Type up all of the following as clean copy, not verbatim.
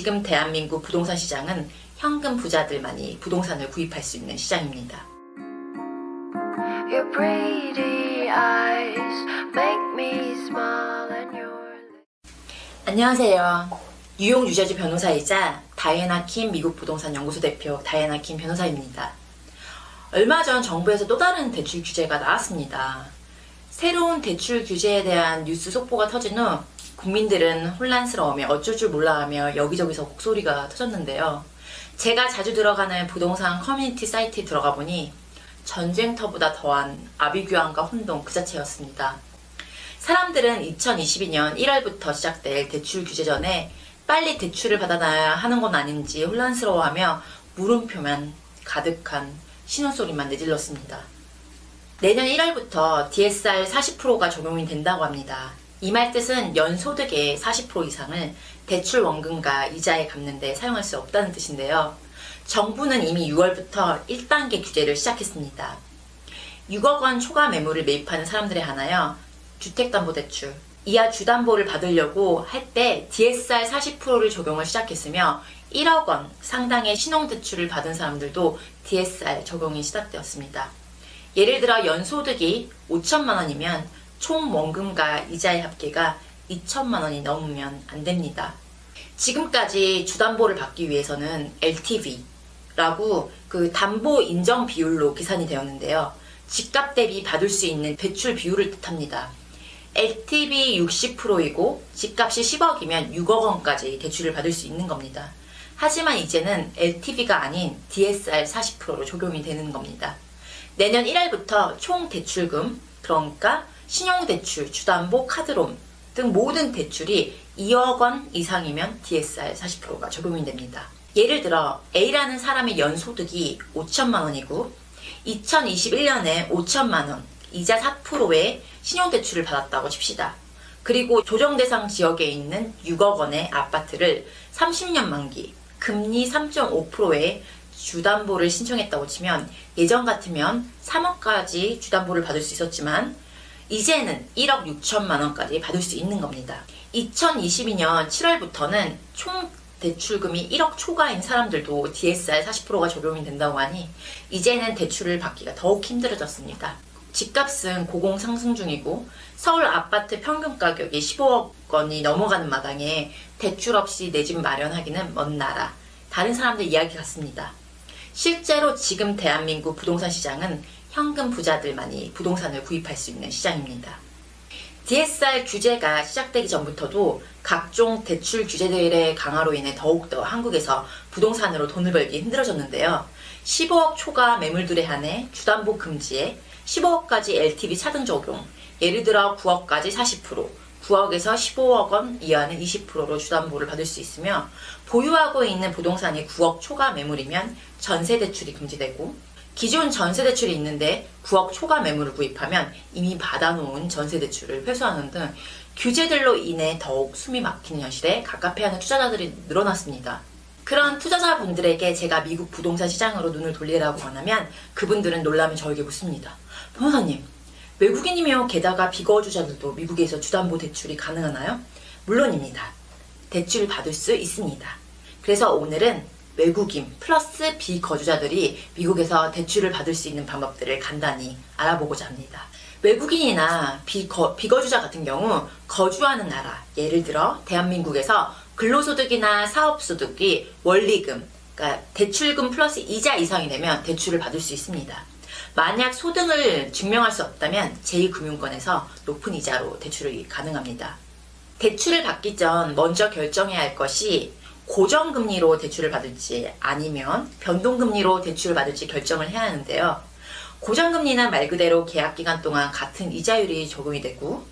지금 대한민국 부동산 시장은 현금 부자들만이 부동산을 구입할 수 있는 시장입니다. Your pretty eyes make me smile and your... 안녕하세요. 뉴욕 뉴저지 변호사이자 다이애나 킴 미국 부동산 연구소 대표 다이애나 킴 변호사입니다. 얼마 전 정부에서 또 다른 대출 규제가 나왔습니다. 새로운 대출 규제에 대한 뉴스 속보가 터진 후 국민들은 혼란스러우며 어쩔 줄 몰라하며 여기저기서 곡소리가 터졌는데요. 제가 자주 들어가는 부동산 커뮤니티 사이트에 들어가 보니 전쟁터보다 더한 아비규환과 혼동 그 자체였습니다. 사람들은 2022년 1월부터 시작될 대출 규제 전에 빨리 대출을 받아놔야 하는 건 아닌지 혼란스러워하며 물음표만 가득한 신호소리만 내질렀습니다. 내년 1월부터 DSR 40%가 적용이 된다고 합니다. 이 말 뜻은 연소득의 40% 이상을 대출 원금과 이자에 갚는 데 사용할 수 없다는 뜻인데요. 정부는 이미 6월부터 1단계 규제를 시작했습니다. 6억 원 초과 매물을 매입하는 사람들에 한하여 주택담보대출, 이하 주담보를 받으려고 할 때 DSR 40%를 적용을 시작했으며 1억 원 상당의 신용대출을 받은 사람들도 DSR 적용이 시작되었습니다. 예를 들어 연소득이 5천만 원이면 총 원금과 이자의 합계가 2천만 원이 넘으면 안 됩니다. 지금까지 주담보를 받기 위해서는 LTV라고 그 담보 인정 비율로 계산이 되었는데요. 집값 대비 받을 수 있는 대출 비율을 뜻합니다. LTV 60%이고 집값이 10억이면 6억 원까지 대출을 받을 수 있는 겁니다. 하지만 이제는 LTV가 아닌 DSR 40%로 적용이 되는 겁니다. 내년 1월부터 총 대출금, 그러니까 신용대출, 주담보, 카드론 등 모든 대출이 2억 원 이상이면 DSR 40%가 적용이 됩니다. 예를 들어 A라는 사람의 연소득이 5천만 원이고 2021년에 5천만 원, 이자 4%의 신용대출을 받았다고 칩시다. 그리고 조정대상 지역에 있는 6억 원의 아파트를 30년 만기, 금리 3.5%의 주담보를 신청했다고 치면 예전 같으면 3억까지 주담보를 받을 수 있었지만 이제는 1억 6천만 원까지 받을 수 있는 겁니다. 2022년 7월부터는 총 대출금이 1억 초과인 사람들도 DSR 40%가 적용이 된다고 하니 이제는 대출을 받기가 더욱 힘들어졌습니다. 집값은 고공상승 중이고 서울 아파트 평균 가격이 15억 원이 넘어가는 마당에 대출 없이 내 집 마련하기는 먼 나라, 다른 사람들 이야기 같습니다. 실제로 지금 대한민국 부동산 시장은 현금 부자들만이 부동산을 구입할 수 있는 시장입니다. DSR 규제가 시작되기 전부터도 각종 대출 규제들의 강화로 인해 더욱더 한국에서 부동산으로 돈을 벌기 힘들어졌는데요. 15억 초과 매물들에 한해 주담보 금지에 15억까지 LTV 차등 적용, 예를 들어 9억까지 40%, 9억에서 15억 원 이하는 20%로 주담보를 받을 수 있으며 보유하고 있는 부동산이 9억 초과 매물이면 전세대출이 금지되고 기존 전세대출이 있는데 9억 초과 매물을 구입하면 이미 받아놓은 전세대출을 회수하는 등 규제들로 인해 더욱 숨이 막히는 현실에 갑갑해하는 투자자들이 늘어났습니다. 그런 투자자분들에게 제가 미국 부동산 시장으로 눈을 돌리라고 권하면 그분들은 놀라면 저에게 묻습니다. 변호사님, 외국인이며 게다가 비거주자들도 미국에서 주담보 대출이 가능하나요? 물론입니다. 대출을 받을 수 있습니다. 그래서 오늘은 외국인 플러스 비거주자들이 미국에서 대출을 받을 수 있는 방법들을 간단히 알아보고자 합니다. 외국인이나 비거주자 같은 경우 거주하는 나라, 예를 들어 대한민국에서 근로소득이나 사업소득이 원리금, 그러니까 대출금 플러스 이자 이상이 되면 대출을 받을 수 있습니다. 만약 소득을 증명할 수 없다면 제2금융권에서 높은 이자로 대출이 가능합니다. 대출을 받기 전 먼저 결정해야 할 것이 고정금리로 대출을 받을지 아니면 변동금리로 대출을 받을지 결정을 해야 하는데요. 고정금리는 말 그대로 계약기간 동안 같은 이자율이 적용이 되고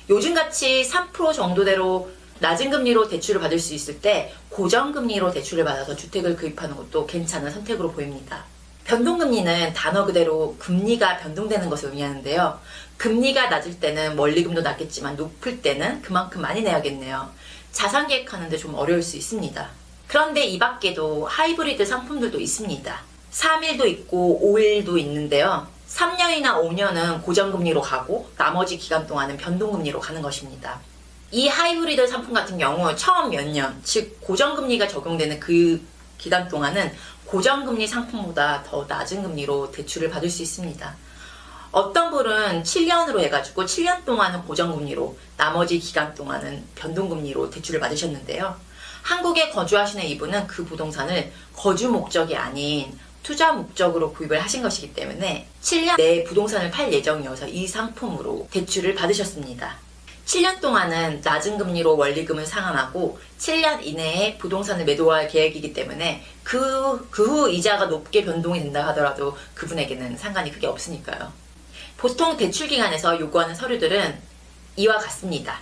요즘같이 3% 정도대로 낮은 금리로 대출을 받을 수 있을 때 고정금리로 대출을 받아서 주택을 구입하는 것도 괜찮은 선택으로 보입니다. 변동금리는 단어 그대로 금리가 변동되는 것을 의미하는데요. 금리가 낮을 때는 원리금도 낮겠지만 높을 때는 그만큼 많이 내야겠네요. 자산 계획하는데 좀 어려울 수 있습니다. 그런데 이 밖에도 하이브리드 상품들도 있습니다. 3일도 있고 5일도 있는데요. 3년이나 5년은 고정금리로 가고 나머지 기간 동안은 변동금리로 가는 것입니다. 이 하이브리드 상품 같은 경우 처음 몇 년, 즉 고정금리가 적용되는 그 기간 동안은 고정금리 상품보다 더 낮은 금리로 대출을 받을 수 있습니다. 어떤 분은 7년으로 해가지고 7년 동안은 고정금리로, 나머지 기간 동안은 변동금리로 대출을 받으셨는데요. 한국에 거주하시는 이분은 그 부동산을 거주 목적이 아닌 투자 목적으로 구입을 하신 것이기 때문에 7년 내에 부동산을 팔 예정이어서 이 상품으로 대출을 받으셨습니다. 7년 동안은 낮은 금리로 원리금을 상환하고 7년 이내에 부동산을 매도할 계획이기 때문에 그 후 이자가 높게 변동이 된다 하더라도 그분에게는 상관이 크게 없으니까요. 보통 대출 기간에서 요구하는 서류들은 이와 같습니다.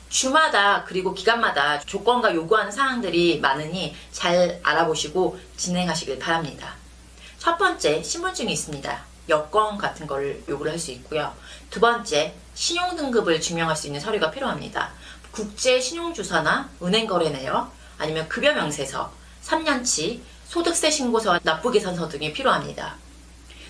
주마다 그리고 기간마다 조건과 요구하는 사항들이 많으니 잘 알아보시고 진행하시길 바랍니다. 첫 번째, 신분증이 있습니다. 여권 같은 걸 요구를 할 수 있고요. 두 번째, 신용등급을 증명할 수 있는 서류가 필요합니다. 국제 신용주사나 은행거래 내역, 아니면 급여명세서, 3년치, 소득세 신고서와 납부계산서 등이 필요합니다.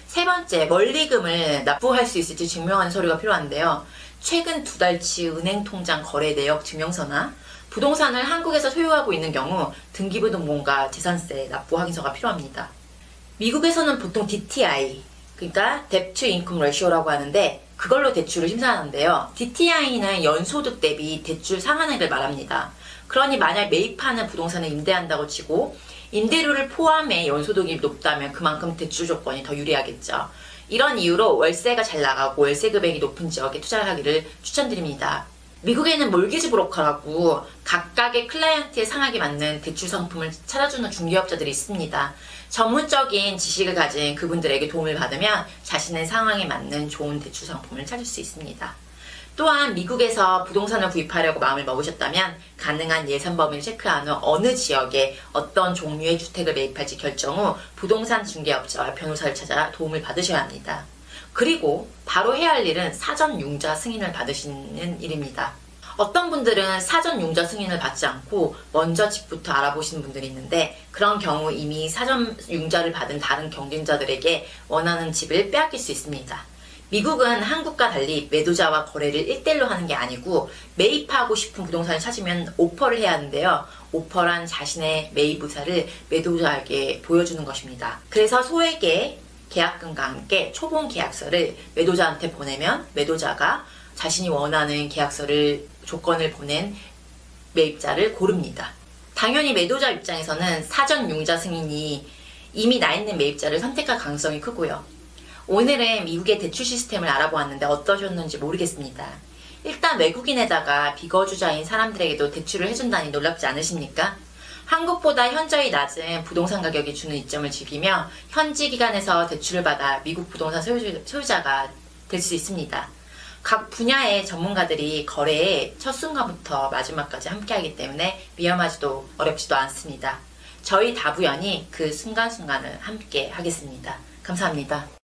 세 번째, 원리금을 납부할 수 있을지 증명하는 서류가 필요한데요. 최근 2달치 은행 통장 거래 내역 증명서나 부동산을 한국에서 소유하고 있는 경우 등기부등본과 재산세 납부 확인서가 필요합니다. 미국에서는 보통 DTI, 그러니까 Debt to Income Ratio라고 하는데 그걸로 대출을 심사하는데요. DTI는 연소득 대비 대출 상한액을 말합니다. 그러니 만약 매입하는 부동산을 임대한다고 치고 임대료를 포함해 연소득이 높다면 그만큼 대출 조건이 더 유리하겠죠. 이런 이유로 월세가 잘 나가고 월세 금액이 높은 지역에 투자하기를 추천드립니다. 미국에는 몰기지 브로커라고 각각의 클라이언트의 상황에 맞는 대출 상품을 찾아주는 중개업자들이 있습니다. 전문적인 지식을 가진 그분들에게 도움을 받으면 자신의 상황에 맞는 좋은 대출 상품을 찾을 수 있습니다. 또한 미국에서 부동산을 구입하려고 마음을 먹으셨다면 가능한 예산 범위를 체크한 후 어느 지역에 어떤 종류의 주택을 매입할지 결정 후 부동산 중개업자와 변호사를 찾아 도움을 받으셔야 합니다. 그리고 바로 해야 할 일은 사전 융자 승인을 받으시는 일입니다. 어떤 분들은 사전 융자 승인을 받지 않고 먼저 집부터 알아보시는 분들이 있는데 그런 경우 이미 사전 융자를 받은 다른 경쟁자들에게 원하는 집을 빼앗길 수 있습니다. 미국은 한국과 달리 매도자와 거래를 1대1로 하는 게 아니고 매입하고 싶은 부동산을 찾으면 오퍼를 해야 하는데요. 오퍼란 자신의 매입 의사를 매도자에게 보여주는 것입니다. 그래서 소액의 계약금과 함께 초본 계약서를 매도자한테 보내면 매도자가 자신이 원하는 계약서를 조건을 보낸 매입자를 고릅니다. 당연히 매도자 입장에서는 사전 융자 승인이 이미 나 있는 매입자를 선택할 가능성이 크고요. 오늘은 미국의 대출 시스템을 알아보았는데 어떠셨는지 모르겠습니다. 일단 외국인에다가 비거주자인 사람들에게도 대출을 해준다니 놀랍지 않으십니까? 한국보다 현저히 낮은 부동산 가격이 주는 이점을 즐기며 현지 기관에서 대출을 받아 미국 부동산 소유자가 될 수 있습니다. 각 분야의 전문가들이 거래의 첫 순간부터 마지막까지 함께하기 때문에 위험하지도 어렵지도 않습니다. 저희 다부연이 그 순간순간을 함께 하겠습니다. 감사합니다.